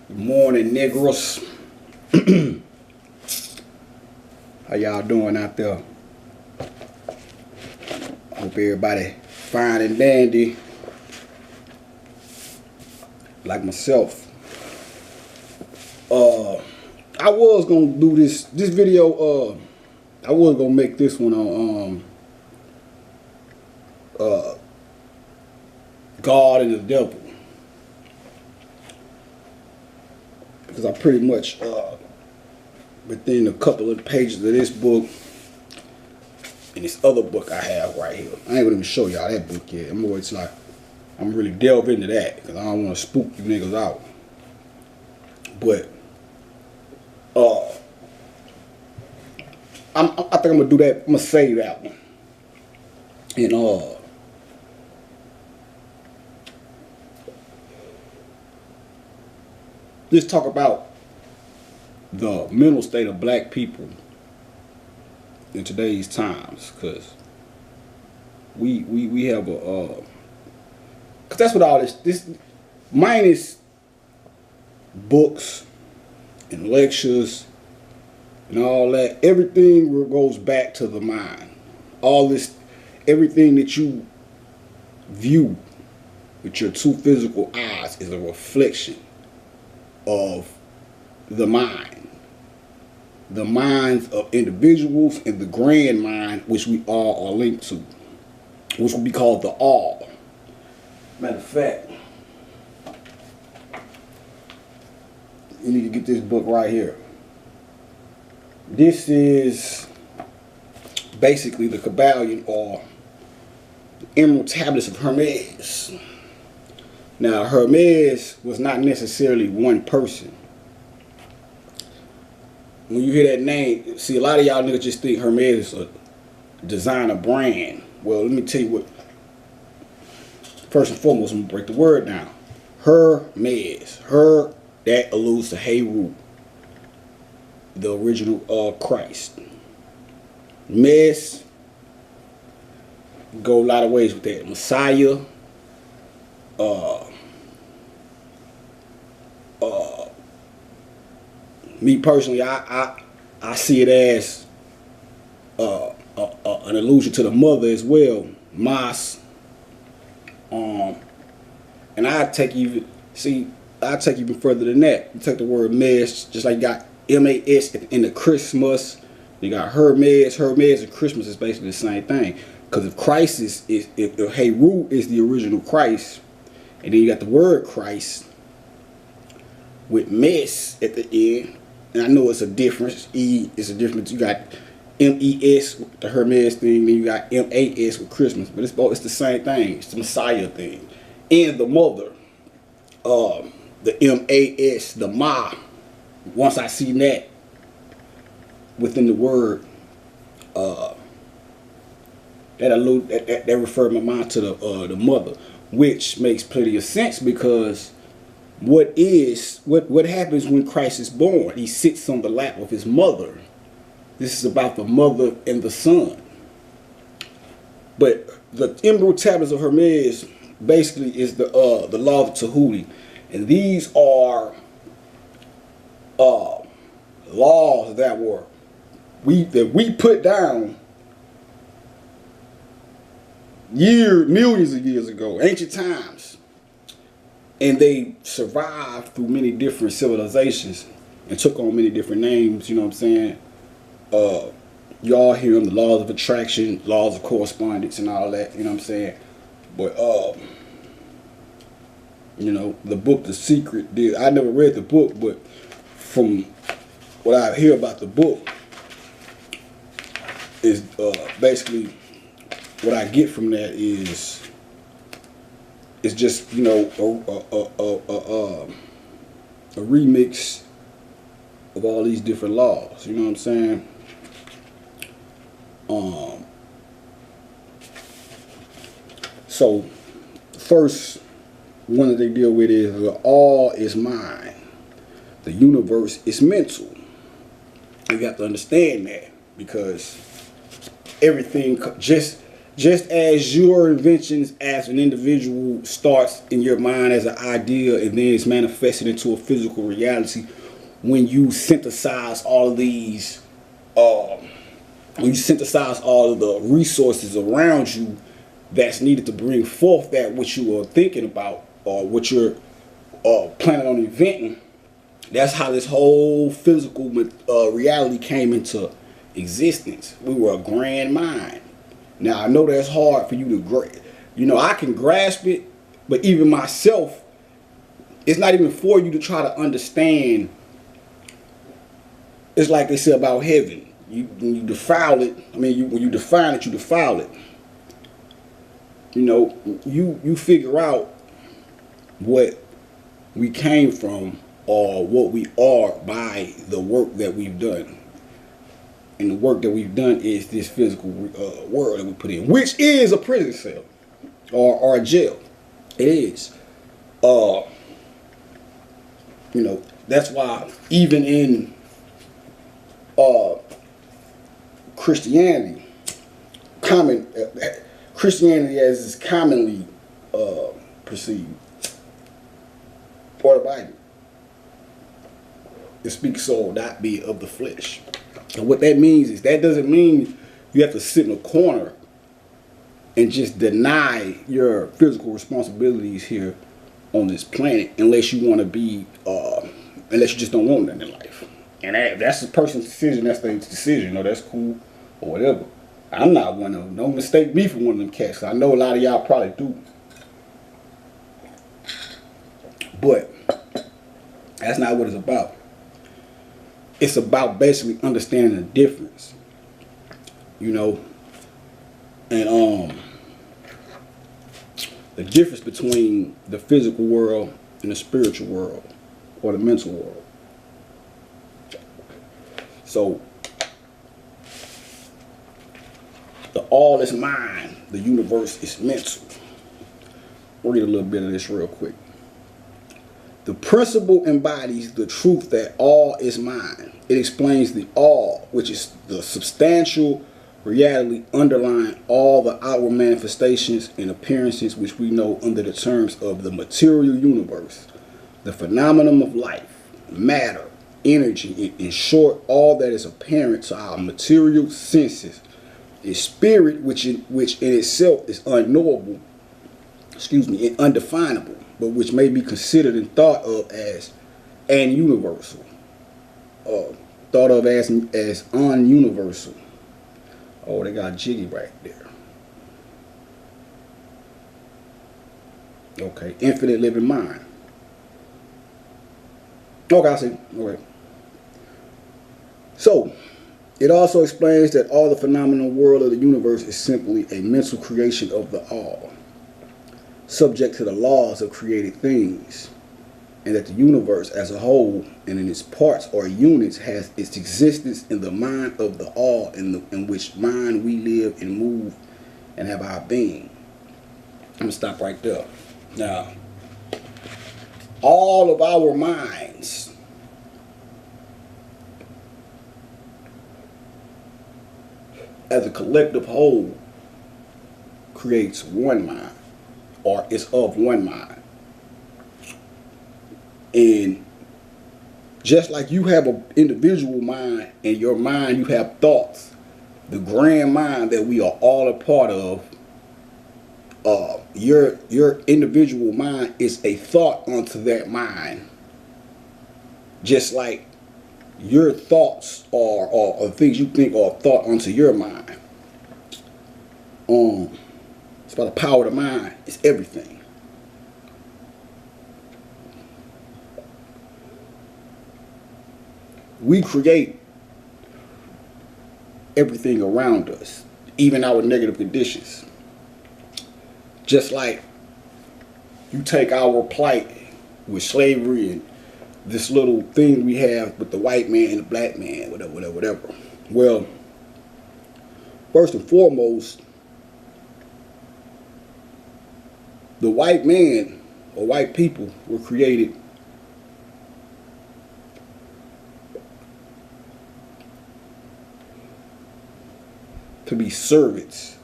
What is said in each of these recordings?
Good morning, niggers. How y'all doing out there? Hope everybody fine and dandy, like myself. I was gonna do this video. I was gonna make this one on God and the devil, because I pretty much within a couple of pages of this book and this other book I have right here. I ain't gonna even show y'all that book yet. I'm really delve into that because I don't want to spook you niggas out. But I think I'm gonna do that. I'm gonna save that one. And let's talk about the mental state of black people in today's times, because we have a because that's what all this minus books and lectures and all that, everything goes back to the mind. All this, everything that you view with your two physical eyes is a reflection of the mind. The minds of individuals and the grand mind, which we all are linked to, which will be called the all. Matter of fact, you need to get this book right here. This is basically the Kabbalion, or the Emerald Tablets of Hermes. Now, Hermes was not necessarily one person. When you hear that name, see, a lot of y'all niggas just think Hermes is a designer brand. Well, let me tell you what. First and foremost, I'm gonna break the word down. Hermes. Her, that alludes to Heru, the original Christ. Mes, go a lot of ways with that. Messiah. Me personally, I see it as an allusion to the mother as well, Mas. And I take even further than that. You take the word Mes, just like you got M-A-S in the Christmas. You got Hermes. Hermes and Christmas is basically the same thing. Because if Christ if Heru is the original Christ, and then you got the word Christ with Mes at the end, and I know it's a difference. E is a difference. You got M-E-S with the Hermes thing, then you got M-A-S with Christmas. But it's the same thing. It's the Messiah thing. And the mother, the M-A-S, the Ma. Once I see that within the word, that referred my mind to the mother, which makes plenty of sense, because what happens when Christ is born? He sits on the lap of his mother. This is about the mother and the son. But the Emerald Tablets of Hermes basically is the law of Tahuti, and these are laws that we put down millions of years ago, ancient times. And they survived through many different civilizations and took on many different names, you know what I'm saying? Y'all hear them, the laws of attraction, laws of correspondence and all that, you know what I'm saying? But, you know, the book, The Secret, I never read the book, but from what I hear about the book is basically what I get from that is just, you know, a remix of all these different laws. You know what I'm saying? So first one that they deal with is the all is mind. The universe is mental. You have to understand that, because everything just Just as your inventions as an individual starts in your mind as an idea and then it's manifested into a physical reality when you synthesize all of these, when you synthesize all of the resources around you that's needed to bring forth that which you are thinking about or what you're planning on inventing. That's how this whole physical reality came into existence. We were a grand mind. Now I know that's hard for you to grasp. You know, I can grasp it, but even myself, it's not even for you to try to understand. It's like they say about heaven. When you defile it, when you define it, you defile it. You know, you figure out what we came from or what we are by the work that we've done. And the work that we've done is this physical world that we put in, which is a prison cell or a jail. It is. You know, that's why even in Christianity, Christianity as is commonly perceived, or the Bible, it speaks soul, not be of the flesh. And what that means is that doesn't mean you have to sit in a corner and just deny your physical responsibilities here on this planet unless you want to be, unless you just don't want nothing in life. And that's the person's decision, that's their decision, you know, that's cool or whatever. I'm not one of them. Don't mistake me for one of them cats. I know a lot of y'all probably do. But that's not what it's about. It's about basically understanding the difference, you know, and the difference between the physical world and the spiritual world or the mental world. So the all is mind, the universe is mental. We'll read a little bit of this real quick. The principle embodies the truth that all is mind. It explains the all, which is the substantial reality underlying all the outward manifestations and appearances which we know under the terms of the material universe, the phenomenon of life, matter, energy, in short, all that is apparent to our material senses. Is spirit, which in itself is unknowable, and undefinable, but which may be considered and thought of as an universal, thought of as ununiversal. Oh, they got jiggy right there. Okay, infinite living mind. Okay, I see. Okay. So, it also explains that all the phenomenal world of the universe is simply a mental creation of the all, subject to the laws of created things, and that the universe as a whole and in its parts or units has its existence in the mind of the all, in which mind we live and move and have our being. I'm going to stop right there. Now, all of our minds as a collective whole creates one mind, or is of one mind. And just like you have an individual mind, and your mind, you have thoughts, the grand mind that we are all a part of, your individual mind is a thought onto that mind. Just like your thoughts or things you think are thought onto your mind. It's about the power of the mind. It's everything. We create everything around us, even our negative conditions. Just like you take our plight with slavery and this little thing we have with the white man and the black man, whatever. Well, first and foremost, the white man or white people were created to be servants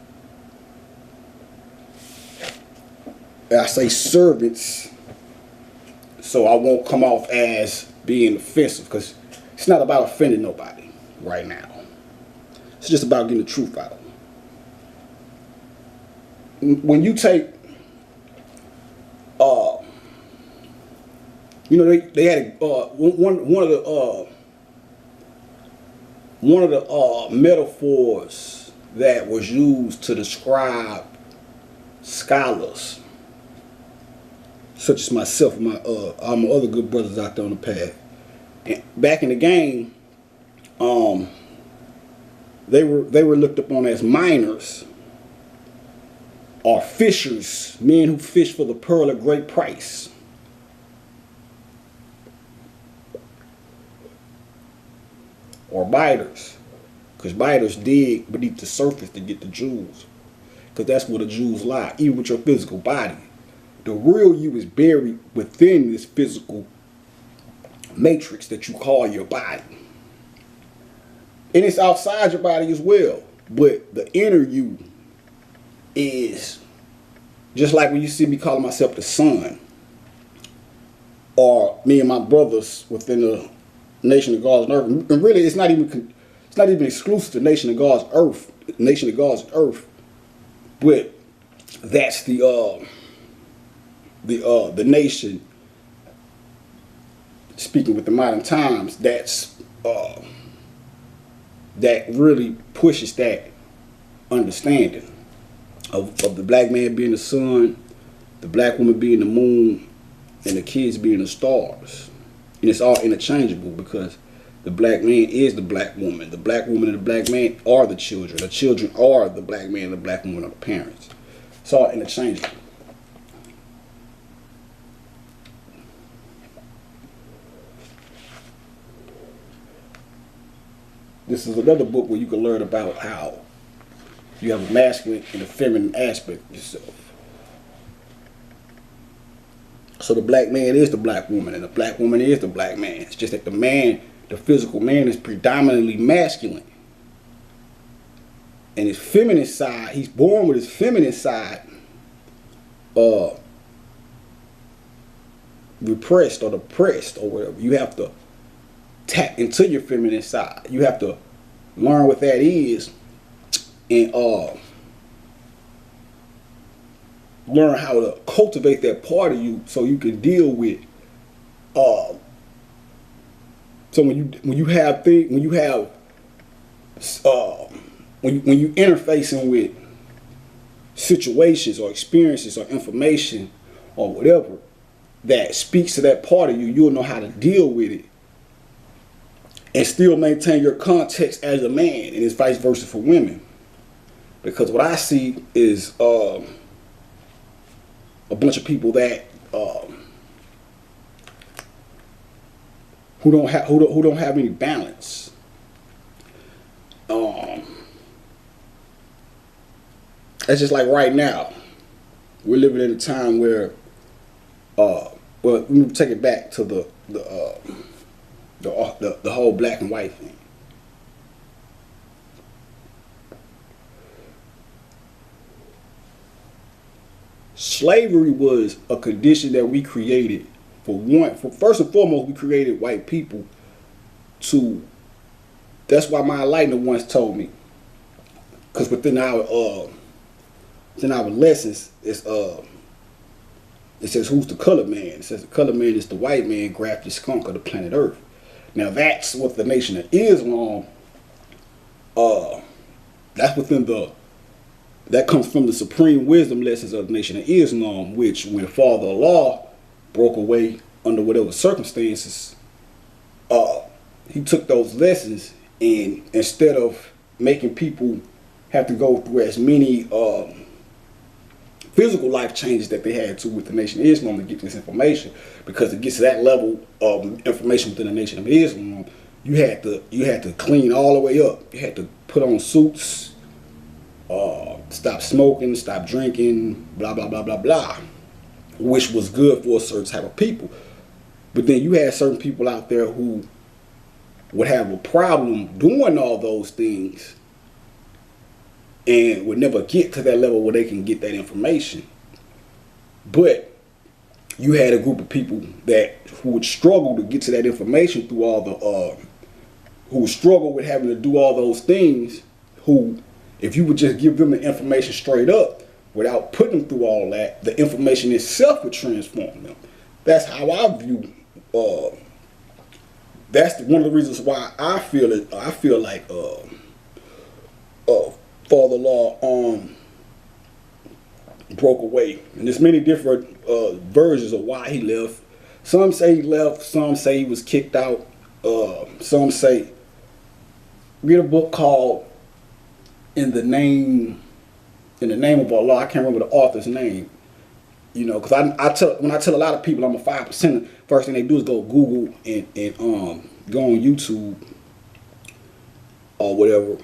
I say servants, so I won't come off as being offensive, because it's not about offending nobody right now. It's just about getting the truth out. When you take, they had one of the metaphors that was used to describe scholars, such as myself and all my other good brothers out there on the path. And back in the game, they were looked upon as miners or fishers, men who fish for the pearl of great price. Or biters, because biters dig beneath the surface to get the jewels, because that's where the jewels lie. Even with your physical body, the real you is buried within this physical matrix that you call your body, and it's outside your body as well. But the inner you is just like when you see me calling myself the sun, or me and my brothers within the Nation of God's Earth. And really, it's not even exclusive to Nation of God's Earth, Nation of God's Earth. But that's the nation, speaking with the modern times, that's that really pushes that understanding of the black man being the sun, the black woman being the moon, and the kids being the stars. And it's all interchangeable, because the black man is the black woman. The black woman and the black man are the children. The children are the black man and the black woman are the parents. It's all interchangeable. This is another book where you can learn about how you have a masculine and a feminine aspect of yourself. So the black man is the black woman, and the black woman is the black man. It's just that the man, the physical man, is predominantly masculine. And his feminine side, he's born with his feminine side repressed or depressed or whatever. You have to tap into your feminine side. You have to learn what that is, and learn how to cultivate that part of you, so you can deal with so when you interfacing with situations or experiences or information or whatever that speaks to that part of you, you'll know how to deal with it and still maintain your context as a man. And it's vice versa for women, because what I see is a bunch of people that who don't have any balance. It's just like right now, we're living in a time where, well, let me take it back to the whole black and white thing. Slavery was a condition that we created for first and foremost, we created white people to. That's why my enlightener once told me, because within our lessons, it says, who's the colored man? It says the colored man is the white man, grafted skunk of the planet Earth. Now that's what the Nation of Islam. That comes from the supreme wisdom lessons of the Nation of Islam, which when Father Allah broke away under whatever circumstances, he took those lessons, and instead of making people have to go through as many physical life changes that they had to with the Nation of Islam to get this information, because to get to that level of information within the Nation of Islam, you had to clean all the way up. You had to put on suits, stop smoking, stop drinking, blah, blah, blah, blah, blah, which was good for a certain type of people. But then you had certain people out there who would have a problem doing all those things and would never get to that level where they can get that information. But you had a group of people that who would struggle to get to that information through all the who would struggle with having to do all those things, who, if you would just give them the information straight up without putting them through all that, the information itself would transform them. That's how I view. That's one of the reasons why I feel it. I feel like Father Law broke away, and there's many different versions of why he left. Some say he left. Some say he was kicked out. Some say, read a book called In the Name of Allah. I can't remember the author's name. You know, because when I tell a lot of people I'm a 5%, first thing they do is go Google and go on YouTube or whatever.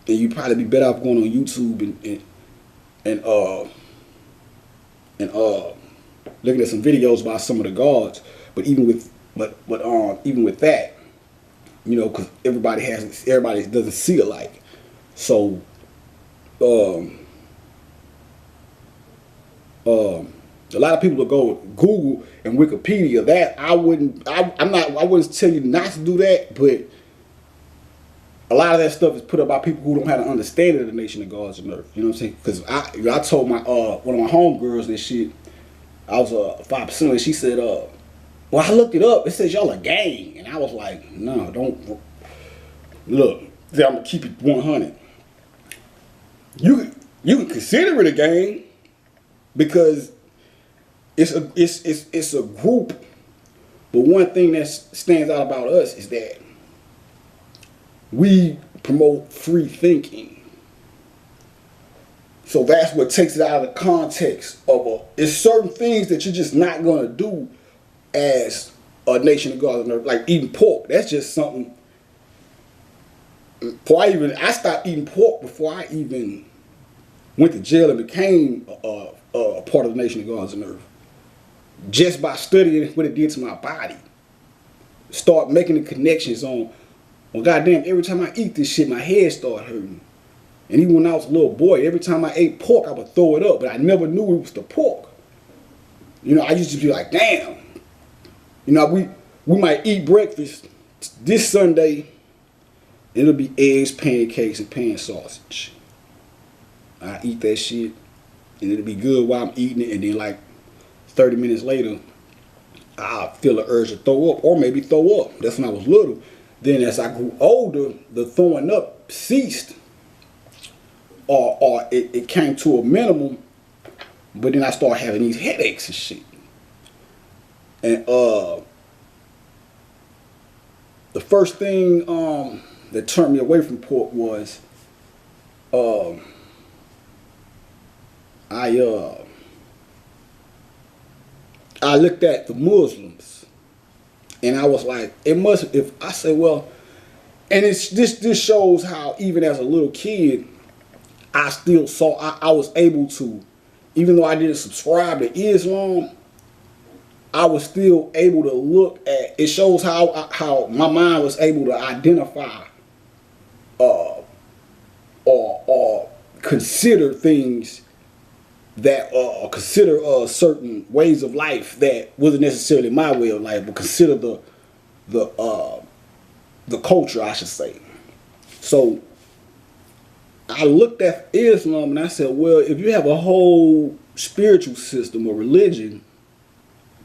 And you'd probably be better off going on YouTube and looking at some videos by some of the gods. But even with that, you know, because everybody doesn't see alike. So a lot of people will go Google and Wikipedia. That I wouldn't tell you not to do that, but a lot of that stuff is put up by people who don't have an understanding of the nation of gods and earth. You know what I'm saying? Because I told my one of my homegirls this shit. I was 5%, and she said, well, I looked it up. It says y'all a gang, and I was like, no, don't. Look, I'm gonna keep it 100. You can consider it a gang because it's a group. But one thing that stands out about us is that we promote free thinking. So that's what takes it out of the context of it's certain things that you're just not gonna do as a nation of God, like eating pork. That's just something. I stopped eating pork before I even went to jail and became a part of the nation of God's and earth. Just by studying what it did to my body. Start making the connections on, well, goddamn, every time I eat this shit, my head started hurting. And even when I was a little boy, every time I ate pork, I would throw it up, but I never knew it was the pork. You know, I used to be like, damn. You know, we might eat breakfast this Sunday. It'll be eggs, pancakes, and pan sausage. I eat that shit, and it'll be good while I'm eating it, and then like 30 minutes later, I feel the urge to throw up, or maybe throw up. That's when I was little. Then as I grew older, the throwing up ceased, or it came to a minimum, but then I started having these headaches and shit. And the first thing that turned me away from pork was I looked at the Muslims, and I was like, it must. If I say, well, and this shows how even as a little kid, I still saw I was able to, even though I didn't subscribe to Islam, I was still able to look at. It shows how my mind was able to identify or consider things that consider certain ways of life that wasn't necessarily my way of life, but consider the culture, I should say. So I looked at Islam and I said, well, if you have a whole spiritual system or religion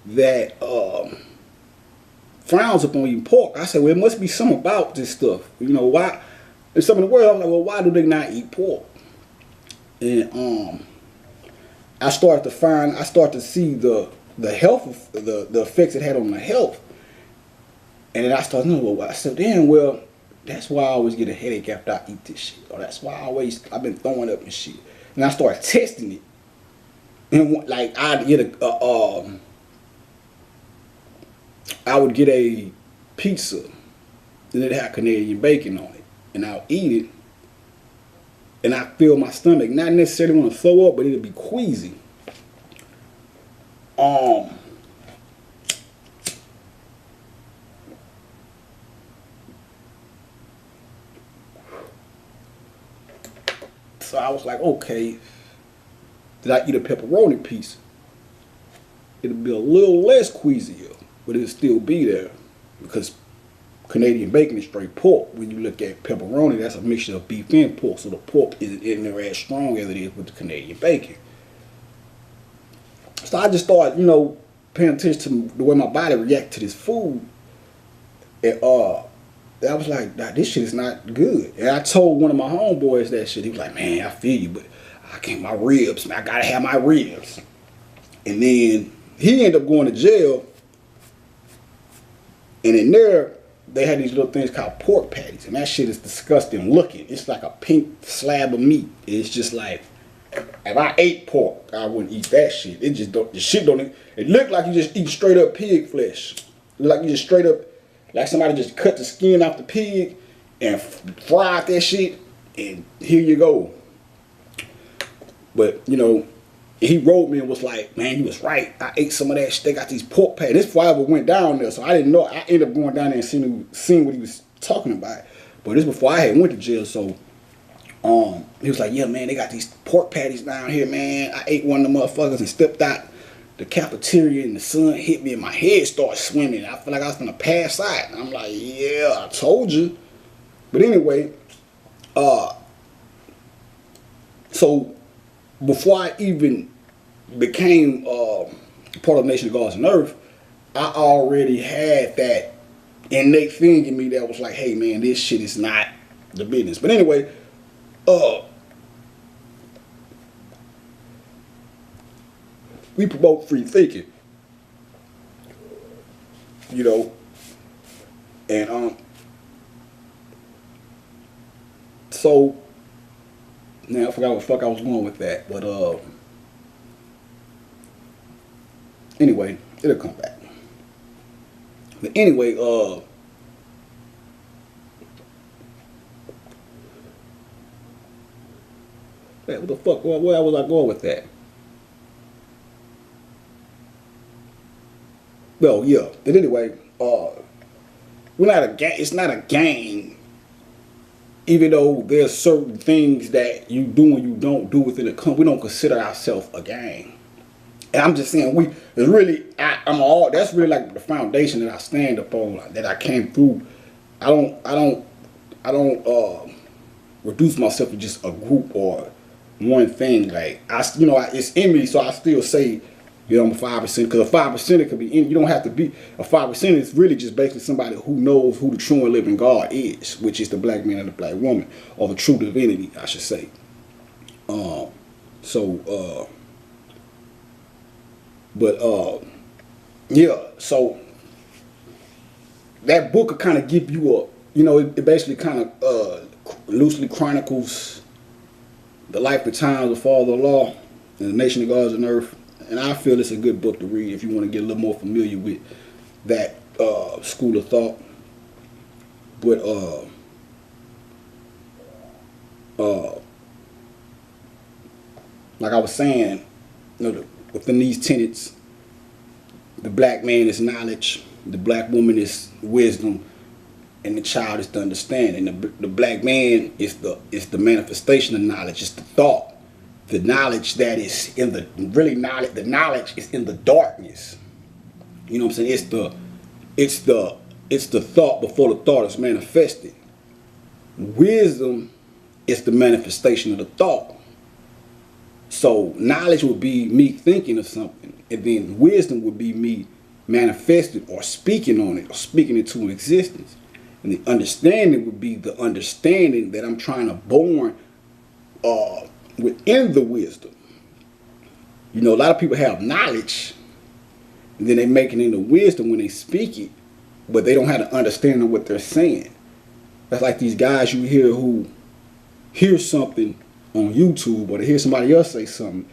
that frowns upon eating pork, I said, well, it must be something about this stuff. You know, why? And some in the world, I'm like, well, why do they not eat pork? And I started to see the health of the effects it had on my health. And then I started thinking, well, I said, damn, well, that's why I always get a headache after I eat this shit. Or that's why I've been throwing up and shit. And I started testing it. And like I would get a pizza and it had Canadian bacon on it. And I'll eat it. And I feel my stomach not necessarily want to throw up, but it'll be queasy. So I was like, okay, did I eat a pepperoni pizza? it'll be a little less queasier, but it'll still be there because Canadian bacon is straight pork. When you look at pepperoni, that's a mixture of beef and pork, so the pork isn't in there as strong as it is with the Canadian bacon. So I just started, paying attention to the way my body react to this food, and I was like, nah, this shit is not good. And I told one of my homeboys that shit. He was like, man, I feel you, but I can't, my ribs, man, I gotta have my ribs. And then he ended up going to jail, and in there, they had these little things called pork patties, and that shit is disgusting looking. It's like a pink slab of meat. It's just like, if I ate pork, I wouldn't eat that shit. It just don't, the shit don't, it looked like you just eat straight up pig flesh. Like you just straight up, like somebody just cut the skin off the pig and fried that shit, and here you go. But, he wrote me and was like, man, you was right. I ate some of that shit. They got these pork patties. This before I ever went down there, so I didn't know. I ended up going down there and seeing what he was talking about. But this before I had went to jail, so he was like, yeah, man, they got these pork patties down here, man. I ate one of the motherfuckers and stepped out the cafeteria and the sun hit me and my head started swimming. I feel like I was gonna pass out. And I'm like, yeah, I told you. But anyway, so before I even became part of the Nation of Gods and Earth, I already had that innate thing in me that was like, hey man, this shit is not the business. But anyway, we promote free thinking, and so now I forgot what the fuck I was going with that, but anyway, it'll come back. But anyway, what the fuck? Where was I going with that? Well, yeah. But anyway, we're not a gang. It's not a gang. Even though there's certain things that you do and you don't do within a company, we don't consider ourselves a gang. And I'm just saying, it's really, that's really like the foundation that I stand upon, that I came through. I don't reduce myself to just a group or one thing. Like it's in me, so I still say, I'm a 5%, because a 5% could be in. You don't have to be a 5%. Is really just basically somebody who knows who the true and living God is, which is the black man and the black woman, or the true divinity, I should say. Yeah. So that book will kind of give you it basically kind of loosely chronicles the life and times of Father Law and the Nation of Gods and Earth. And I feel it's a good book to read if you want to get a little more familiar with that school of thought. But like I was saying, within these tenets, the black man is knowledge, the black woman is wisdom, and the child is the understanding. The black man is the manifestation of knowledge. It's the thought. The knowledge that is in the knowledge is in the darkness. You know what I'm saying? It's the thought before the thought is manifested. Wisdom is the manifestation of the thought. So knowledge would be me thinking of something, and then wisdom would be me manifesting or speaking on it or speaking it to existence. And the understanding would be the understanding that I'm trying to born within the wisdom. A lot of people have knowledge, and then they make it into wisdom when they speak it, but they don't have an understanding of what they're saying. That's like these guys you hear who hear something on YouTube, or they hear somebody else say something,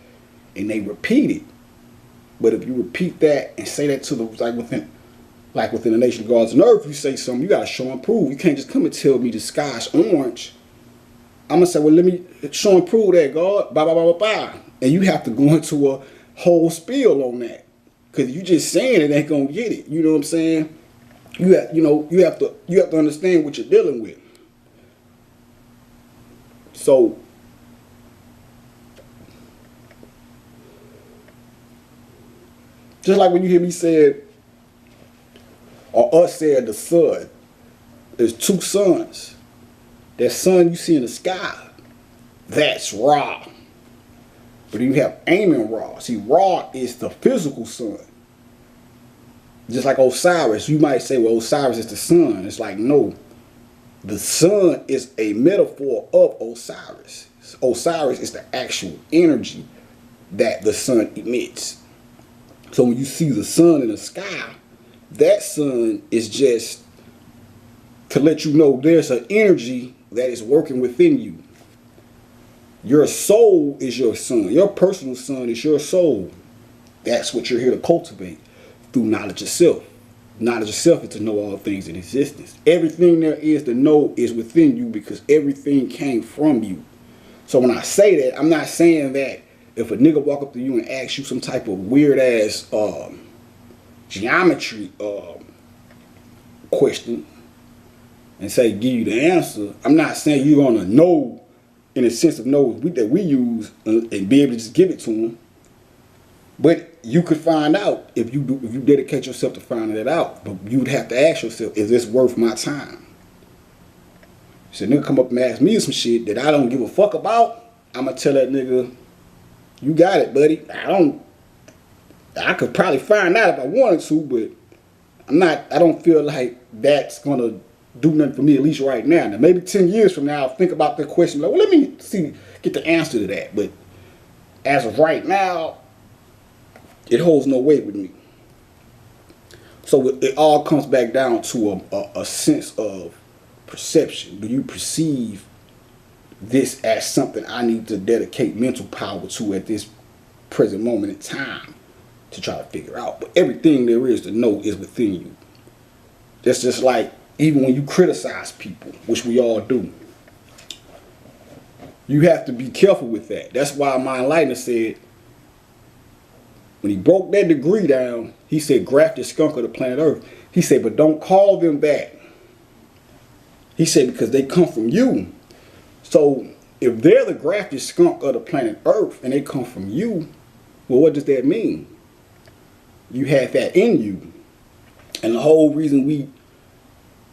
and they repeat it. But if you repeat that and say that to the within the Nation of Gods and Earth, you say something, you gotta show and prove. You can't just come and tell me the sky's orange. I'm gonna say, well, let me show and prove that, God. Blah blah blah blah blah. And you have to go into a whole spiel on that, because you just saying it ain't gonna get it. You know what I'm saying? You have to understand what you're dealing with. So Just like when you hear me say, or us say the sun. There's two suns. That sun you see in the sky, that's Ra. But you have Amen Ra. See, Ra is the physical sun. Just like Osiris, you might say, well, Osiris is the sun. It's like, no. The sun is a metaphor of Osiris. Osiris is the actual energy that the sun emits. So when you see the sun in the sky, that sun is just to let you know there's an energy that is working within you. Your soul is your sun. Your personal sun is your soul. That's what you're here to cultivate through knowledge of self. Knowledge of self is to know all things in existence. Everything there is to know is within you because everything came from you. So when I say that, I'm not saying that if a nigga walk up to you and ask you some type of weird ass geometry question and say give you the answer, I'm not saying you're gonna know in a sense of know that we use and be able to just give it to them. But you could find out if you dedicate yourself to finding it out. But you would have to ask yourself, is this worth my time? So nigga come up and ask me some shit that I don't give a fuck about, I'ma tell that nigga, you got it, buddy. I could probably find out if I wanted to, but I don't feel like that's gonna do nothing for me, at least right now. Now maybe 10 years from now I'll think about the question, like, well, let me get the answer to that. But as of right now, it holds no weight with me. So it all comes back down to a sense of perception. Do you perceive this as something I need to dedicate mental power to at this present moment in time to try to figure out? But everything there is to know is within you. That's just like even when you criticize people, which we all do. You have to be careful with that. That's why my enlightener said, when he broke that degree down, he said, grafted skunk of the planet Earth. He said, but don't call them that. He said, because they come from you. So if they're the grafted skunk of the planet Earth and they come from you, well, what does that mean? You have that in you. And the whole reason we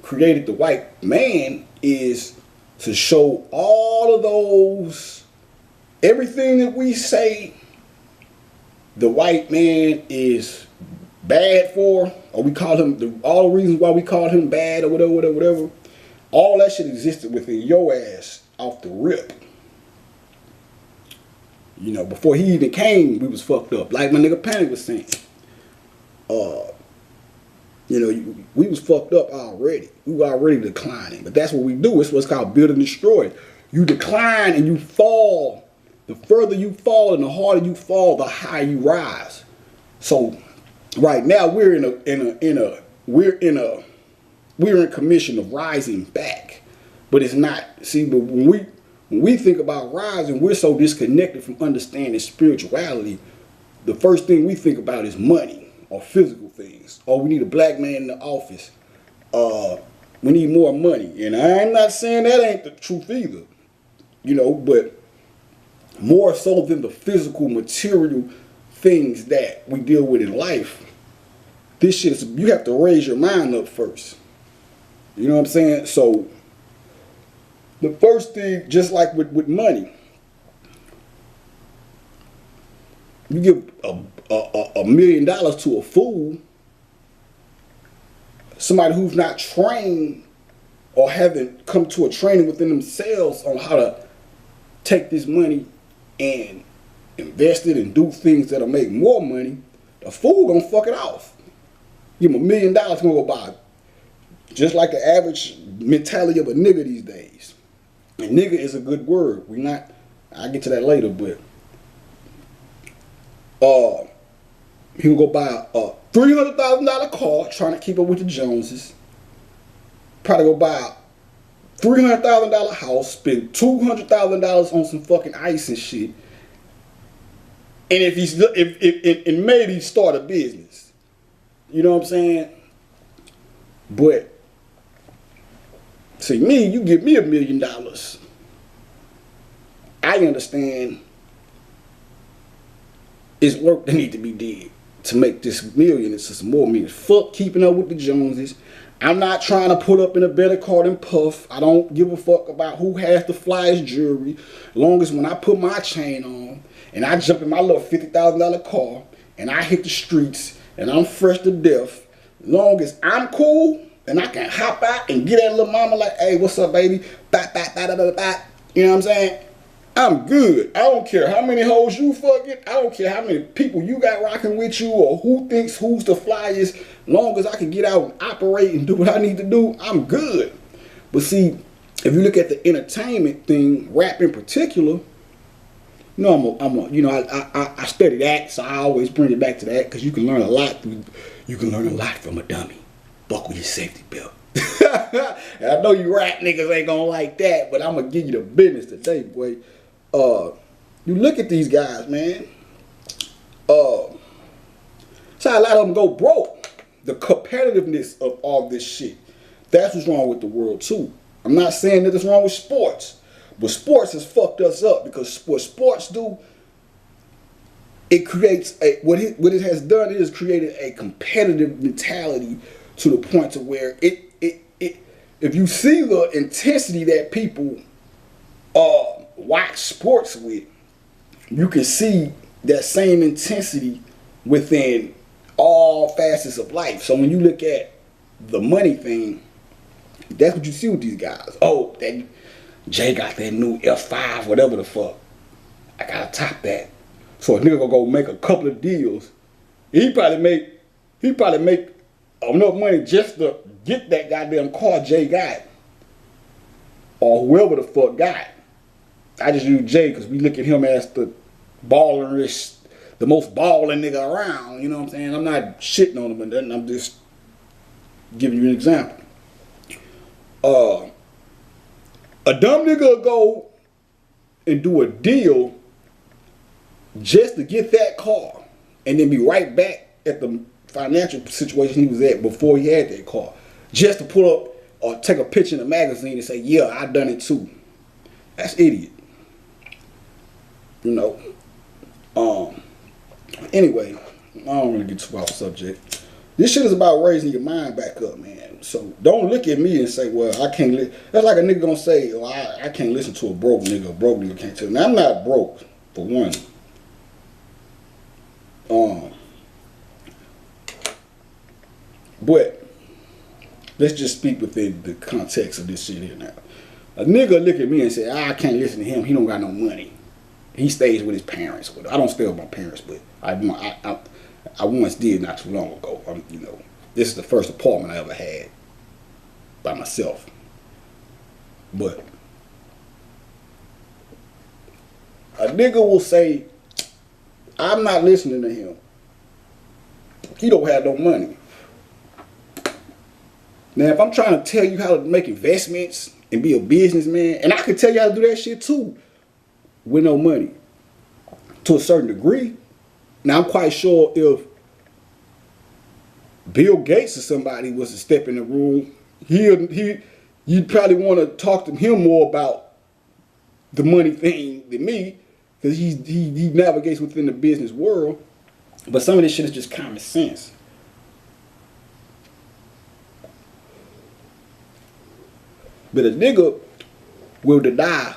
created the white man is to show all of those, everything that we say the white man is bad for, or we call him, all the reasons why we call him bad or whatever, all that shit existed within your ass off the rip. You know, before he even came, we was fucked up. Like my nigga Panic was saying. You know, we was fucked up already. We were already declining. But that's what we do. It's what's called build and destroy. You decline and you fall. The further you fall and the harder you fall, the higher you rise. So right now we're in commission of rising back. But it's not. See, but when we think about rising, we're so disconnected from understanding spirituality. The first thing we think about is money or physical things. Or we need a black man in the office. We need more money. And I'm not saying that ain't the truth either. You know, but more so than the physical material things that we deal with in life, this shit is, you have to raise your mind up first. You know what I'm saying? So the first thing, just like with money, you give $1 million to a fool, somebody who's not trained or haven't come to a training within themselves on how to take this money and invest it and do things that'll make more money, the fool gonna fuck it off. Give him $1 million, gonna go buy it. Just like the average mentality of a nigga these days. And nigga is a good word. I'll get to that later, but he will go buy a $300,000 car trying to keep up with the Joneses. Probably go buy a $300,000 house, spend $200,000 on some fucking ice and shit. And if maybe start a business. You know what I'm saying? But see, me, you give me $1 million. I understand it's work that need to be did to make this million into some more millions. Fuck keeping up with the Joneses. I'm not trying to put up in a better car than Puff. I don't give a fuck about who has the flyest jewelry. As long as when I put my chain on and I jump in my little $50,000 car and I hit the streets and I'm fresh to death, as long as I'm cool and I can hop out and get that little mama like, hey, what's up, baby? Bat, bat, bat, bat, bat, bat. You know what I'm saying? I'm good. I don't care how many hoes you fucking. I don't care how many people you got rocking with you or who thinks who's the flyest. Long as I can get out and operate and do what I need to do, I'm good. But see, if you look at the entertainment thing, rap in particular, you know, I study that, so I always bring it back to that because you can learn a lot. You can learn a lot from a dummy. Buckle your safety belt. And I know you rap niggas ain't gonna like that, but I'm gonna give you the business today, boy. You look at these guys, man. So a lot of them go broke. The competitiveness of all this shit. That's what's wrong with the world too. I'm not saying that it's wrong with sports, but sports has fucked us up because what sports do, it creates what it has done. It has created a competitive mentality to the point to where if you see the intensity that people watch sports with, you can see that same intensity within all facets of life. So when you look at the money thing, that's what you see with these guys. Oh, that Jay got that new F5, whatever the fuck. I gotta top that. So a nigga gonna go make a couple of deals. He probably make enough money just to get that goddamn car Jay got. Or whoever the fuck got. I just use Jay because we look at him as the ballerish, the most balling nigga around. You know what I'm saying? I'm not shitting on him, but then I'm just giving you an example. A dumb nigga will go and do a deal just to get that car and then be right back at the financial situation he was at before he had that car. Just to put up or take a picture in a magazine and say, yeah, I done it too. That's idiot. You know. Anyway, I don't really get too off subject. This shit is about raising your mind back up, man. So don't look at me and say, well, I can't that's like a nigga gonna say, oh, I can't listen to a broke nigga. A broke nigga can't tell me. I'm not broke, for one. But let's just speak within the context of this shit here now. A nigga look at me and say, I can't listen to him. He don't got no money. He stays with his parents. I don't stay with my parents, but I once did not too long ago. You know, this is the first apartment I ever had by myself. But a nigga will say, I'm not listening to him. He don't have no money. Now, if I'm trying to tell you how to make investments and be a businessman, and I can tell you how to do that shit too, with no money, to a certain degree. Now, I'm quite sure if Bill Gates or somebody was to step in the room, you'd probably want to talk to him more about the money thing than me, because he navigates within the business world. But some of this shit is just common sense. But a nigga will deny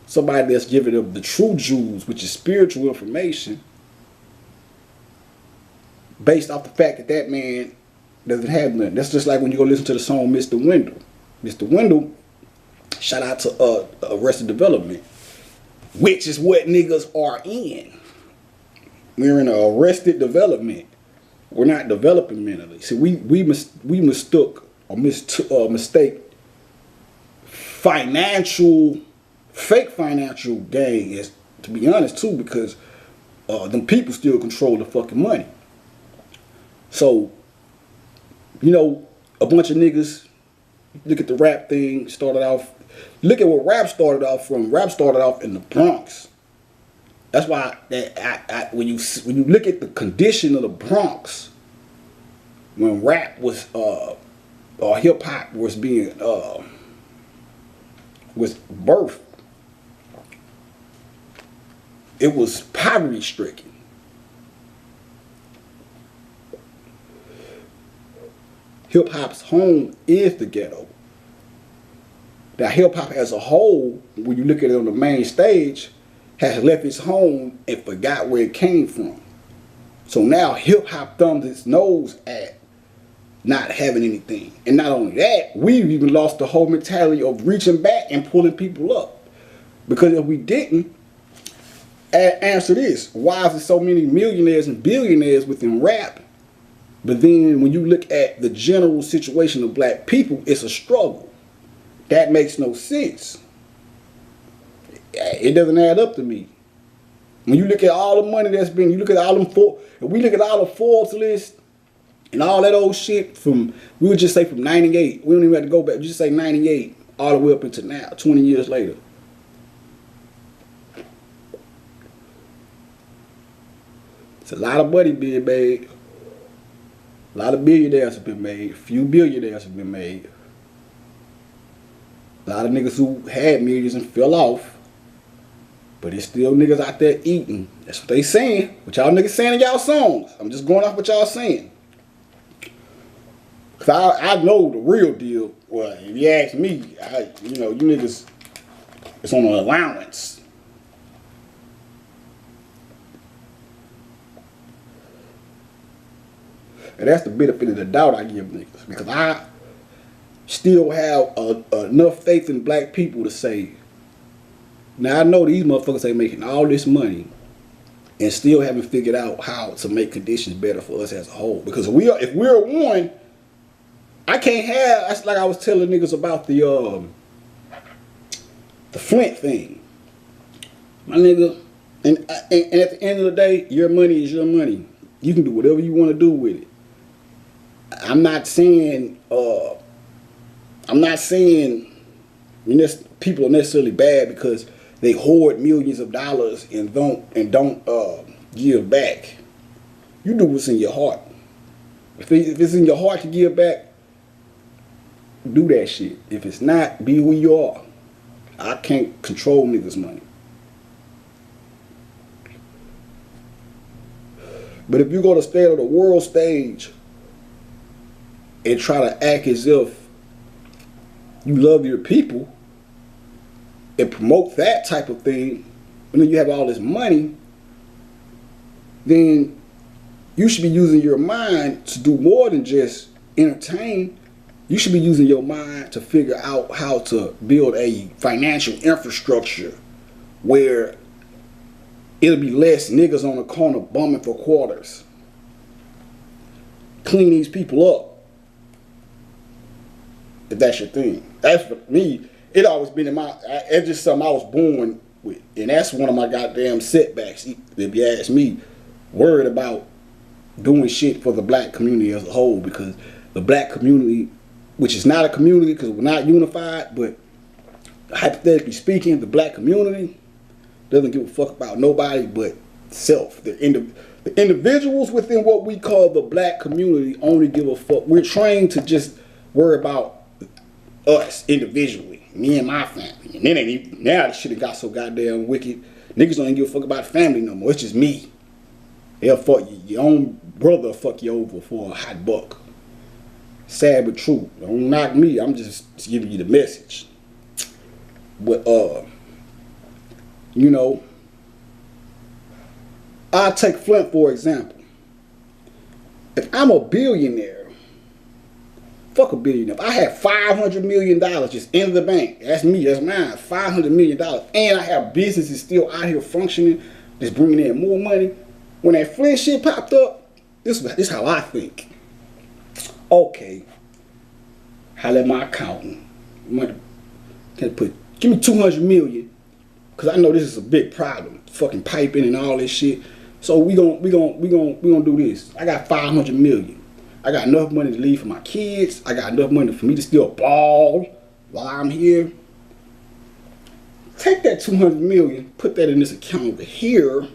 somebody that's giving them the true jewels, which is spiritual information, based off the fact that that man doesn't have nothing. That's just like when you go listen to the song Mr. Wendell. Mr. Wendell, shout out to Arrested Development, which is what niggas are in. We're in an arrested development. We're not developing mentally. See, we mistook or mistake fake financial gain is, to be honest too, because them people still control the fucking money. So, you know, a bunch of niggas, look at the rap thing, started off, look at what rap started off from. Rap started off in the Bronx. That's why when you look at the condition of the Bronx, when rap was or hip hop was being was birthed, it was poverty stricken. Hip hop's home is the ghetto. Now, hip hop as a whole, when you look at it on the main stage, has left its home and forgot where it came from. So now hip hop thumbs its nose at not having anything. And not only that, we've even lost the whole mentality of reaching back and pulling people up. Because if we didn't, answer this, why is there so many millionaires and billionaires within rap? But then when you look at the general situation of black people, it's a struggle. That makes no sense. It doesn't add up to me. When you look at all the money that's been, you look at all them, if we look at all the Forbes list and all that old shit from, we would just say from 98, we don't even have to go back, just say 98, all the way up into now, 20 years later. It's a lot of money being made. A lot of billionaires have been made. A few billionaires have been made. A lot of niggas who had millions and fell off. But there's still niggas out there eating. That's what they saying. What y'all niggas saying in y'all songs. I'm just going off what y'all saying. Cause I know the real deal. Well, if you ask me, you niggas, it's on an allowance. And that's the benefit of the doubt I give niggas. Because I still have enough faith in black people to say, now I know these motherfuckers ain't making all this money and still haven't figured out how to make conditions better for us as a whole. Because if we're one, I can't have, that's like I was telling niggas about the Flint thing. My nigga, and at the end of the day, your money is your money. You can do whatever you want to do with it. I'm not saying people are necessarily bad because they hoard millions of dollars and don't give back. You do what's in your heart. If it's in your heart to give back, do that shit. If it's not, be who you are. I can't control niggas' money. But if you go to stand on the world stage and try to act as if you love your people and promote that type of thing, and then you have all this money, then you should be using your mind to do more than just entertain. You should be using your mind to figure out how to build a financial infrastructure where it'll be less niggas on the corner bumming for quarters. Clean these people up. If that's your thing. That's for me. It always been it's just something I was born with. And that's one of my goddamn setbacks, if you ask me. Worried about doing shit for the black community as a whole. Because the black community, which is not a community because we're not unified, but hypothetically speaking, the black community doesn't give a fuck about nobody but self. The individuals within what we call the black community only give a fuck. We're trained to just worry about us individually, me and my family. And then now the shit have got so goddamn wicked. Niggas don't even give a fuck about family no more. It's just me. They'll fuck you. Your own brother will fuck you over for a hot buck. Sad but true. Don't knock me. I'm just giving you the message. But I'll take Flint for example. If I'm a billionaire, fuck a billionaire. If I have $500 million just in the bank, that's me, that's mine, $500 million, and I have businesses still out here functioning, that's bringing in more money. When that Flint shit popped up, this is how I think. Okay, holla at my accountant. Give me $200 million, cause I know this is a big problem. Fucking piping and all this shit. So we gonna do this. I got $500 million. I got enough money to leave for my kids. I got enough money for me to still ball while I'm here. Take that $200 million, put that in this account over here,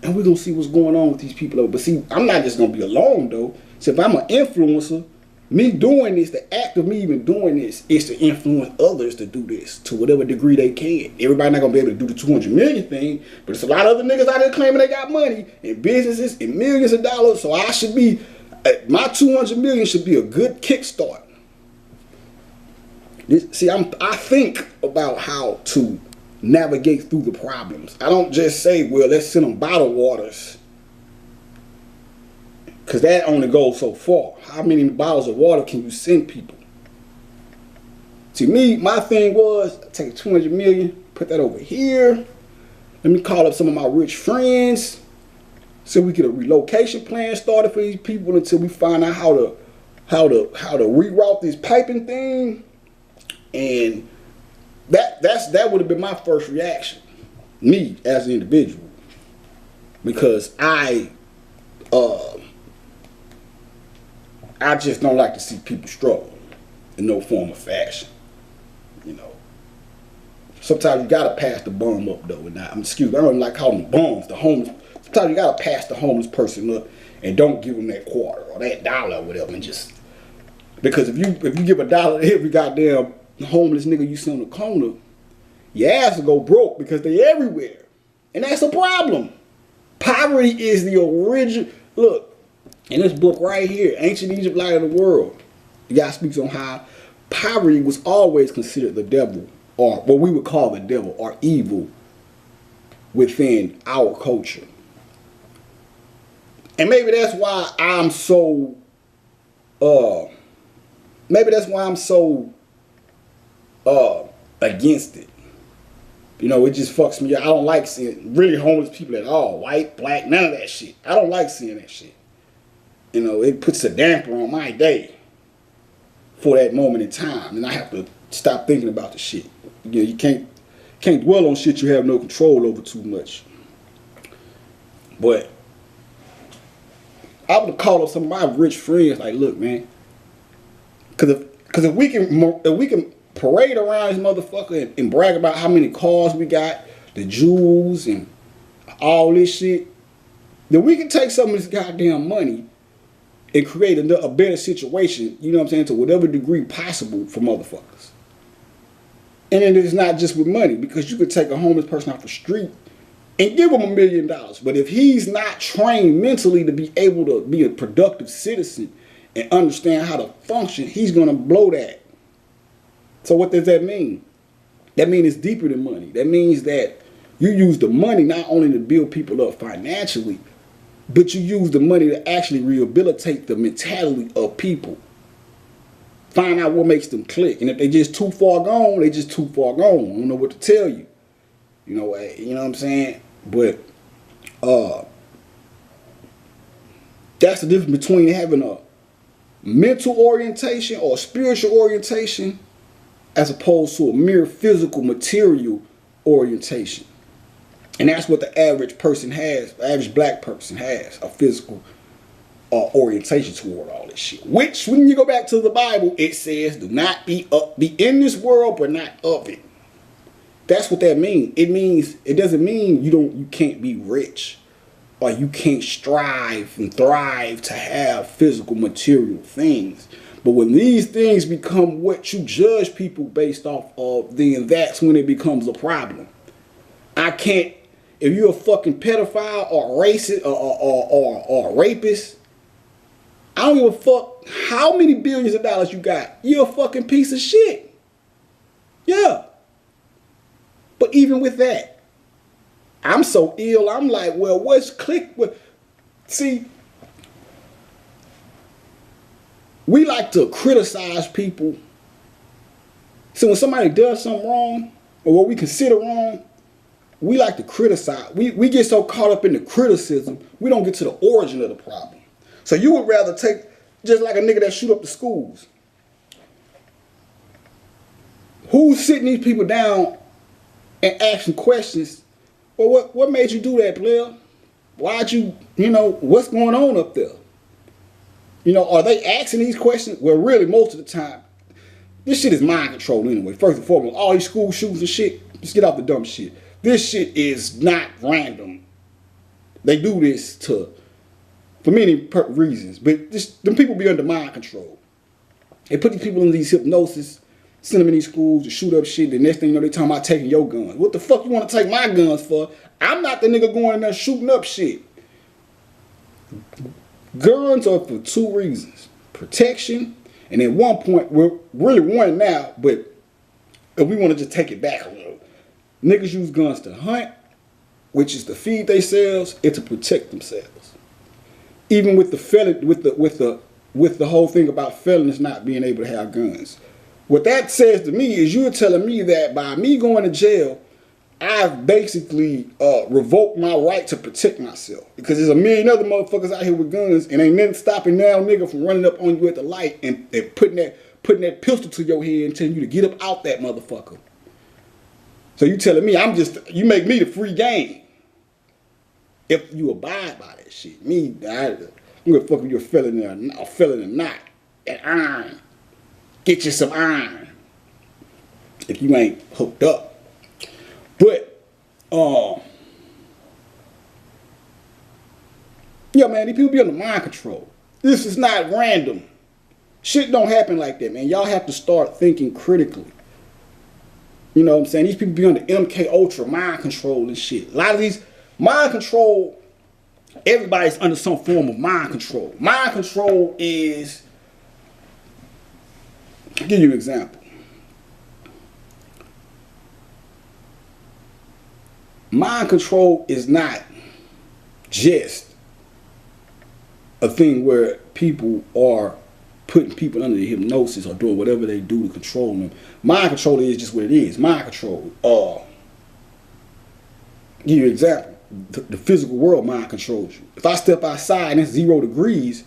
and we're gonna see what's going on with these people. But see, I'm not just gonna be alone though. So if I'm an influencer, me doing this, the act of me even doing this is to influence others to do this to whatever degree they can. Everybody not gonna be able to do the 200 million thing, but there's a lot of other niggas out there claiming they got money and businesses and millions of dollars. So I should be My 200 million should be a good kickstart. I think about how to navigate through the problems. I don't just say, well, let's send them bottled waters, because that only goes so far. How many bottles of water can you send people? To me, my thing was, take 200 million, put that over here. Let me call up some of my rich friends so we get a relocation plan started for these people until we find out how to reroute this piping thing. And that would have been my first reaction, me as an individual, because I just don't like to see people struggle in no form or fashion. You know, sometimes you gotta pass the bum up though, and I don't like calling them bums, the homeless. Sometimes you gotta pass the homeless person up and don't give them that quarter or that dollar or whatever, and just because if you give a dollar to every goddamn homeless nigga you see on the corner, your ass will go broke because they everywhere, and that's a problem. Poverty is the original. Look, in this book right here, Ancient Egypt, Light of the World, the guy speaks on how poverty was always considered the devil, or what we would call the devil, or evil within our culture. And maybe that's why I'm so against it. You know, it just fucks me up. I don't like seeing really homeless people at all. White, black, none of that shit. I don't like seeing that shit. You know, it puts a damper on my day for that moment in time. And I have to stop thinking about the shit. You know, you can't dwell on shit you have no control over too much. But I would call up some of my rich friends like, look, man, because if we can parade around this motherfucker and brag about how many cars we got, the jewels and all this shit, then we can take some of this goddamn money and create a better situation, you know what I'm saying, to whatever degree possible for motherfuckers. And then it's not just with money, because you could take a homeless person off the street and give him $1 million. But if he's not trained mentally to be able to be a productive citizen and understand how to function, he's going to blow that. So what does that mean? That means it's deeper than money. That means that you use the money not only to build people up financially, but you use the money to actually rehabilitate the mentality of people. Find out what makes them click. And if they just too far gone, they just too far gone. I don't know what to tell you. You know what I'm saying? But that's the difference between having a mental orientation or spiritual orientation as opposed to a mere physical material orientation. And that's what the average person has, the average black person has, a physical orientation toward all this shit. Which, when you go back to the Bible, it says, do not be in this world, but not of it. That's what that means. It doesn't mean you can't be rich or you can't strive and thrive to have physical material things. But when these things become what you judge people based off of, then that's when it becomes a problem. If you're a fucking pedophile or racist or a rapist, I don't give a fuck how many billions of dollars you got. You're a fucking piece of shit. Yeah. But even with that, I'm so ill, I'm like, well, what's click? See, we like to criticize people. So when somebody does something wrong, or what we consider wrong, we like to criticize. We get so caught up in the criticism, we don't get to the origin of the problem. So you would rather take, just like a nigga that shoot up the schools. Who's sitting these people down and asking questions? Well, what made you do that, player? Why'd you, what's going on up there? Are they asking these questions? Well, really, most of the time, this shit is mind control anyway. First and foremost, all these school shootings and shit, just get off the dumb shit. This shit is not random. They do this for many reasons, but them people be under mind control. They put these people in these hypnosis, send them in these schools to shoot up shit. The next thing you know, they talking about taking your guns. What the fuck you want to take my guns for? I'm not the nigga going in there shooting up shit. Guns are for two reasons: protection, and at one point, we're really one now, but if we want to just take it back a little, niggas use guns to hunt, which is to feed themselves, and to protect themselves. Even with the felon, with the whole thing about felons not being able to have guns. What that says to me is you're telling me that by me going to jail, I've basically revoked my right to protect myself. Because there's a million other motherfuckers out here with guns, and ain't nothing stopping now nigga from running up on you at the light and putting that pistol to your head and telling you to get up out that motherfucker. So you telling me you make me the free game. If you abide by that shit. I'm gonna fuck with your felon or not. That iron. Get you some iron. If you ain't hooked up. But, yeah, man, these people be under mind control. This is not random. Shit don't happen like that, man. Y'all have to start thinking critically. You know what I'm saying? These people be under MK Ultra mind control and shit. A lot of these mind control, everybody's under some form of mind control. Mind control is, I'll give you an example. Mind control is not just a thing where people are putting people under the hypnosis or doing whatever they do to control them. Mind control is just what it is. Mind control. Give you an example. The physical world mind controls you. If I step outside and it's 0 degrees,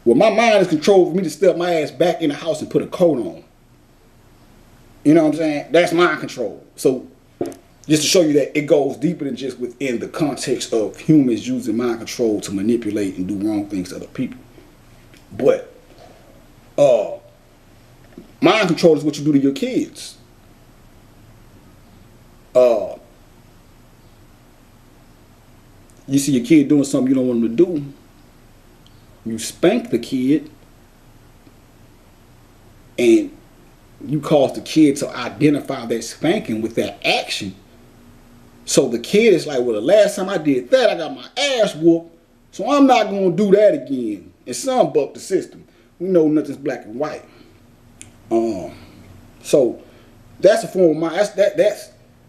well, my mind is controlled for me to step my ass back in the house and put a coat on. You know what I'm saying? That's mind control. So, just to show you that it goes deeper than just within the context of humans using mind control to manipulate and do wrong things to other people. But mind control is what you do to your kids. You see your kid doing something you don't want them to do. You spank the kid and you cause the kid to identify that spanking with that action. So the kid is like, well, the last time I did that, I got my ass whooped, so I'm not going to do that again. And some buck the system. We know nothing's black and white. So that's a form of mind.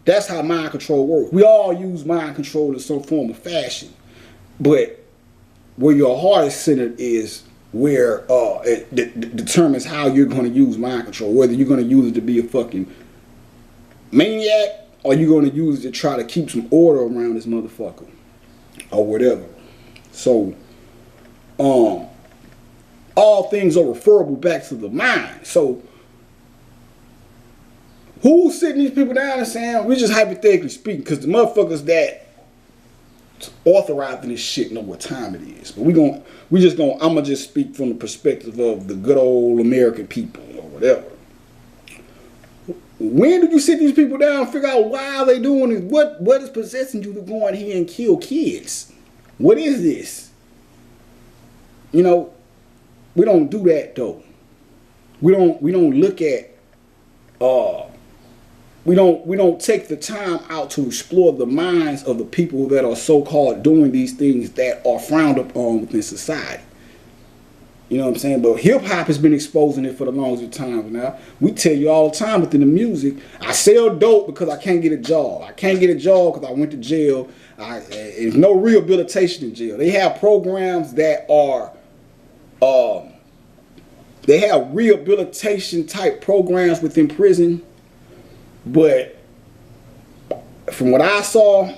That's how mind control works. We all use mind control in some form of fashion. But where your heart is centered is where it determines how you're going to use mind control. Whether you're going to use it to be a fucking maniac, or you going to use it to try to keep some order around this motherfucker, or whatever. So, all things are referable back to the mind. So, who's sitting these people down and saying, we're just hypothetically speaking, because the motherfuckers that authorizing this shit know what time it is. But I'm gonna just speak from the perspective of the good old American people or whatever. When did you sit these people down and figure out why they doing this? What is possessing you to go in here and kill kids? What is this? You know, we don't do that though. We don't look at we don't take the time out to explore the minds of the people that are so-called doing these things that are frowned upon within society. You know what I'm saying? But hip-hop has been exposing it for the longest time now. We tell you all the time within the music, I sell dope because I can't get a job. I can't get a job because I went to jail. There's no rehabilitation in jail. They have programs that are, they have rehabilitation type programs within prison. But from what I saw,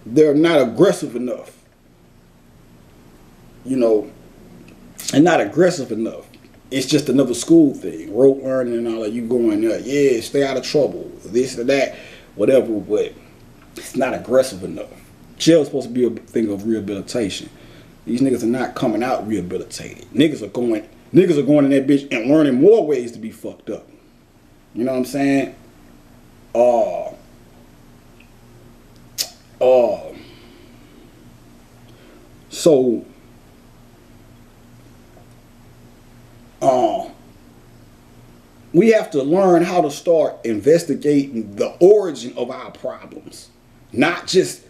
they're not aggressive enough. You know, and not aggressive enough. It's just another school thing, rote learning and all that. You going there, yeah, stay out of trouble, this or that, whatever. But it's not aggressive enough. Jail's supposed to be a thing of rehabilitation. These niggas are not coming out rehabilitated. Niggas are going in that bitch and learning more ways to be fucked up. You know what I'm saying? So we have to learn how to start investigating the origin of our problems, not just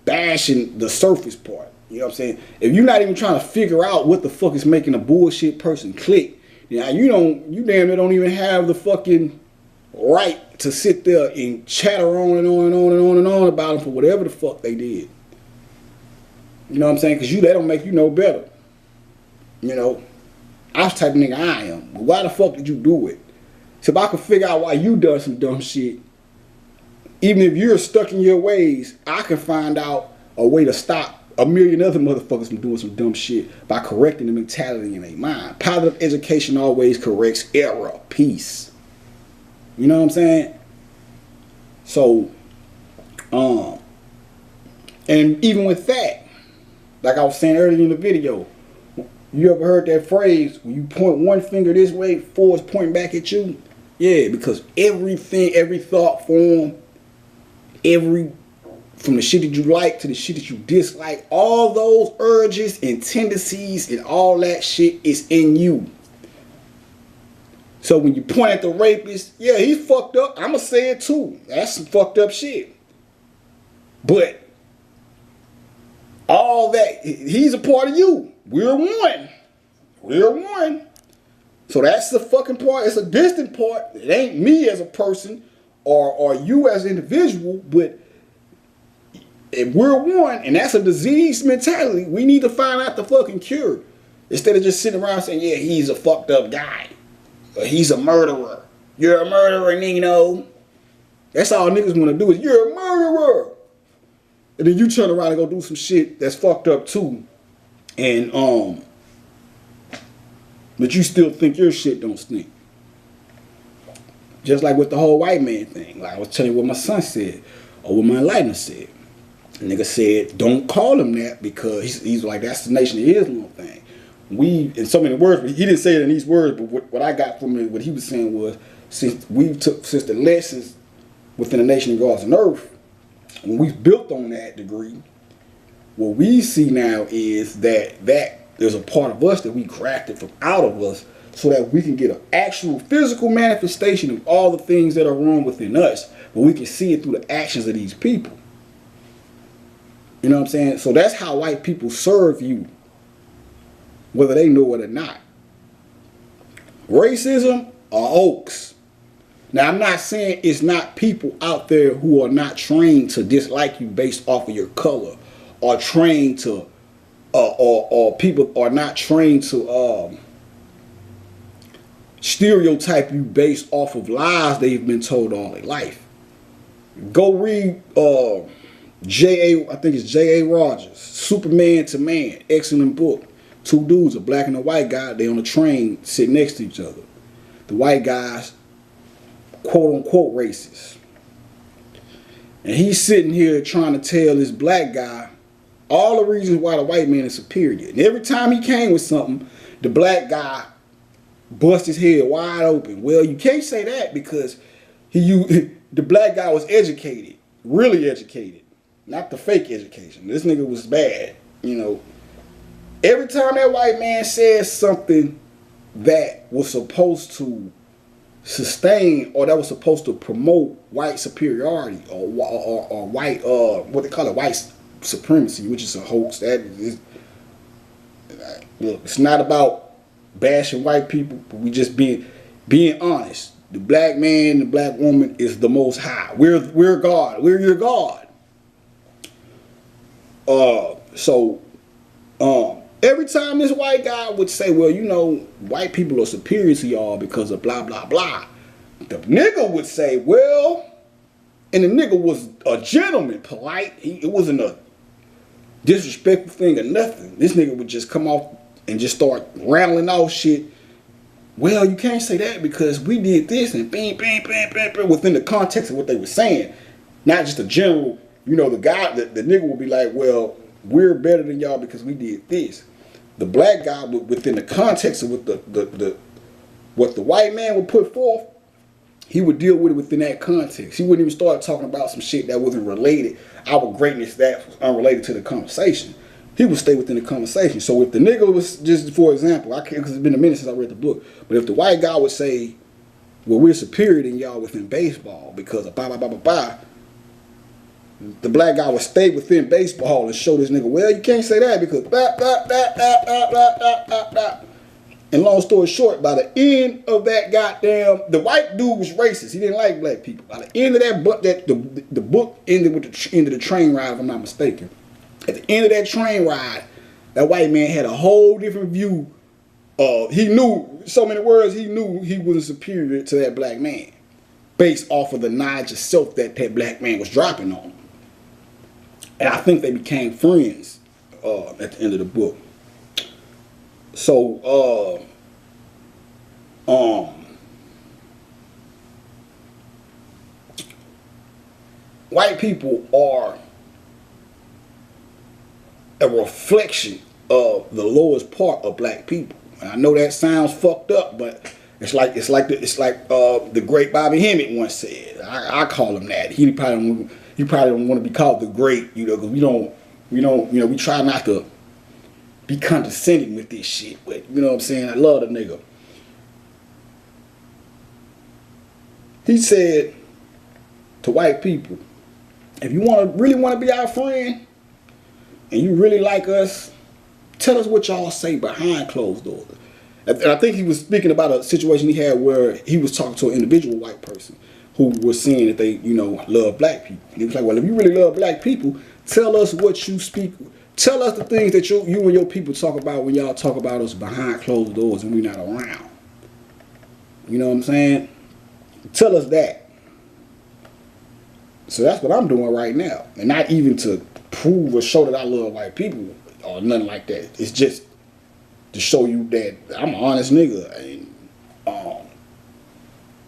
bashing the surface part. You know what I'm saying? If you're not even trying to figure out what the fuck is making a bullshit person click, you damn near don't even have the fucking right to sit there and chatter on and on and on and on and on about them for whatever the fuck they did. You know what I'm saying? Because that don't make you no better. You know, I'm the type of nigga I am. But why the fuck did you do it? So if I could figure out why you done some dumb shit, even if you're stuck in your ways, I can find out a way to stop a million other motherfuckers from doing some dumb shit by correcting the mentality in their mind. Positive education always corrects error. Peace. You know what I'm saying? So, and even with that, like I was saying earlier in the video, you ever heard that phrase, when you point one finger this way, four is pointing back at you? Yeah, because everything, every thought form, from the shit that you like to the shit that you dislike, all those urges and tendencies and all that shit is in you. So when you point at the rapist, yeah, he's fucked up. I'ma say it too. That's some fucked up shit. But all that, he's a part of you. We're one. We're one. So that's the fucking part. It's a distant part. It ain't me as a person or you as an individual, but if we're one, and that's a diseased mentality, we need to find out the fucking cure. Instead of just sitting around saying, yeah, he's a fucked up guy. Or he's a murderer. You're a murderer, Nino. That's all niggas want to do is, you're a murderer. And then you turn around and go do some shit that's fucked up too. And, but you still think your shit don't stink. Just like with the whole white man thing. Like I was telling you what my son said, or what my enlightener said. The nigga said, don't call him that, because he's like, that's the Nation of Islam thing. We, in so many words, he didn't say it in these words, but what I got from it, what he was saying was, since the lessons within the nation of God's and earth, when we built on that degree, what we see now is that there's a part of us that we crafted from out of us so that we can get an actual physical manifestation of all the things that are wrong within us, but we can see it through the actions of these people. You know what I'm saying? So that's how white people serve you, whether they know it or not. Racism are hoax. Now, I'm not saying it's not people out there who are not trained to dislike you based off of your color, or trained to, or people are not trained to stereotype you based off of lies they've been told all their life. Go read I think it's J.A. Rogers, Superman to Man, excellent book. Two dudes, a black and a white guy, they on a train sitting next to each other. The white guy's quote unquote racist. And he's sitting here trying to tell this black guy all the reasons why the white man is superior. And every time he came with something, the black guy bust his head wide open. Well, you can't say that because the black guy was educated, really educated. Not the fake education. This nigga was bad, you know. Every time that white man says something that was supposed to sustain or that was supposed to promote white superiority or white, what they call it, white supremacy, which is a hoax. That is, look, it's not about bashing white people, but we just being honest. The black man, the black woman is the most high. We're God. We're your God. Every time this white guy would say, well, you know, white people are superior to y'all because of blah, blah, blah, the nigga would say, well, and the nigga was a gentleman, polite. It wasn't a disrespectful thing or nothing. This nigga would just come off and just start rattling off shit. Well, you can't say that because we did this and bang, bang, bang, bang, bang, within the context of what they were saying. Not just a general, you know, the nigga would be like, well, we're better than y'all because we did this. The black guy, within the context of what the white man would put forth, he would deal with it within that context. He wouldn't even start talking about some shit that wasn't related, our greatness that was unrelated to the conversation. He would stay within the conversation. So if the nigga was, just for example, I can't, because it's been a minute since I read the book, but if the white guy would say, well, we're superior than y'all within baseball because of blah, blah, blah, blah, blah, the black guy would stay within baseball and show this nigga, well, you can't say that because blah, blah, blah, blah, blah, blah, blah, blah, blah. And long story short, by the end of that goddamn, the white dude was racist. He didn't like black people. By the end of that book, the book ended with the end of the train ride, if I'm not mistaken. At the end of that train ride, that white man had a whole different view. He knew, so many words, he knew he wasn't superior to that black man based off of the knowledge of self that that black man was dropping on him. And I think they became friends at the end of the book. So, white people are a reflection of the lowest part of black people. And I know that sounds fucked up, but it's like the great Bobby Hemmett once said. I call him that. He probably don't want to be called the great, you know, because we try not to be condescending with this shit, but you know what I'm saying? I love the nigga. He said to white people, if you really want to be our friend and you really like us, tell us what y'all say behind closed doors. And I think he was speaking about a situation he had where he was talking to an individual white person who was saying that they, you know, love black people. And he was like, well, if you really love black people, tell us what you speak. Tell us the things that you and your people talk about when y'all talk about us behind closed doors and we're not around. You know what I'm saying? Tell us that. So that's what I'm doing right now. And not even to prove or show that I love white people or nothing like that. It's just to show you that I'm an honest nigga. And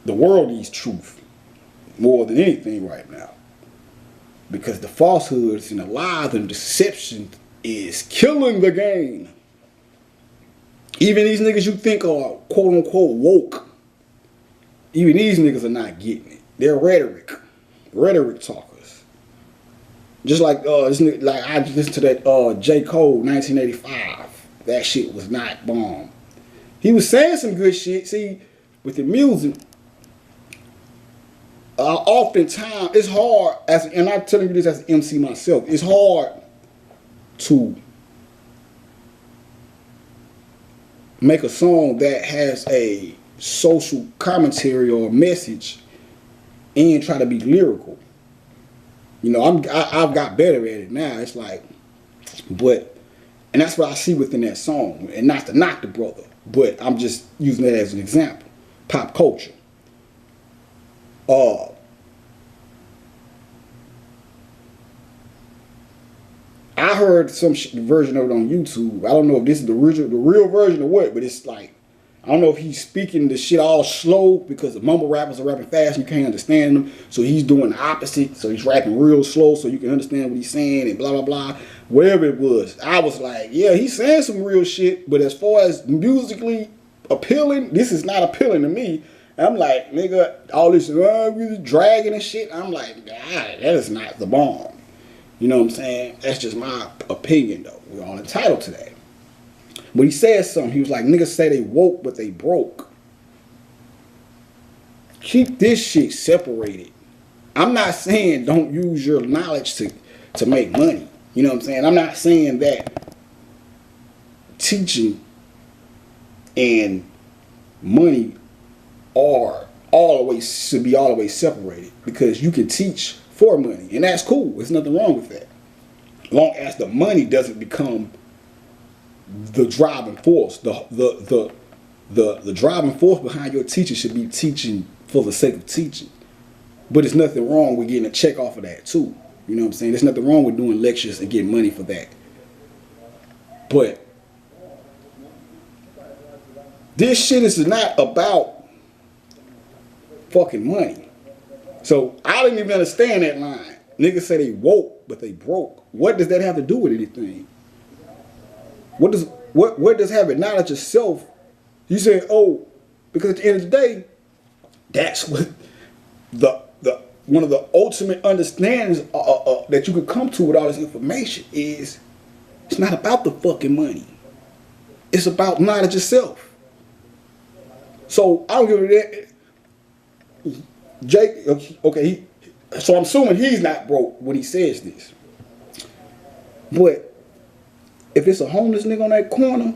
the world needs truth more than anything right now. Because the falsehoods and the lies and deception is killing the game. Even these niggas you think are quote unquote woke, even these niggas are not getting it. They're rhetoric talkers. Just like this nigga, like I listened to that J. Cole 1985. That shit was not bomb. He was saying some good shit. See, with the music, oftentimes it's hard and I'm telling you this as an MC myself, it's hard to make a song that has a social commentary or message and try to be lyrical. You know, I've got better at it now. It's like, and that's what I see within that song. And not to knock the brother, but I'm just using that as an example. Pop culture. I heard some version of it on YouTube. I don't know if this is the real version or what, but it's like, I don't know if he's speaking the shit all slow because the mumble rappers are rapping fast and you can't understand them. So he's doing the opposite. So he's rapping real slow so you can understand what he's saying and blah, blah, blah. Whatever it was. I was like, yeah, he's saying some real shit. But as far as musically appealing, this is not appealing to me. I'm like, nigga, all this dragging and shit. I'm like, God, that is not the bomb. You know what I'm saying? That's just my opinion, though. We're all entitled to that. But he said something. He was like, niggas say they woke, but they broke. Keep this shit separated. I'm not saying don't use your knowledge to make money. You know what I'm saying? I'm not saying that teaching and money are should be always separated, because you can teach for money, and that's cool. There's nothing wrong with that, long as the money doesn't become the driving force. The driving force behind your teaching should be teaching for the sake of teaching. But there's nothing wrong with getting a check off of that too. You know what I'm saying? There's nothing wrong with doing lectures and getting money for that. But this shit is not about fucking money. So I didn't even understand that line. Niggas say they woke, but they broke. What does that have to do with anything? What does having knowledge of self? You say, oh, because at the end of the day, that's what one of the ultimate understandings that you could come to with all this information is. It's not about the fucking money. It's about knowledge of self. So I don't give a that. Jake, okay, So I'm assuming he's not broke when he says this. But if it's a homeless nigga on that corner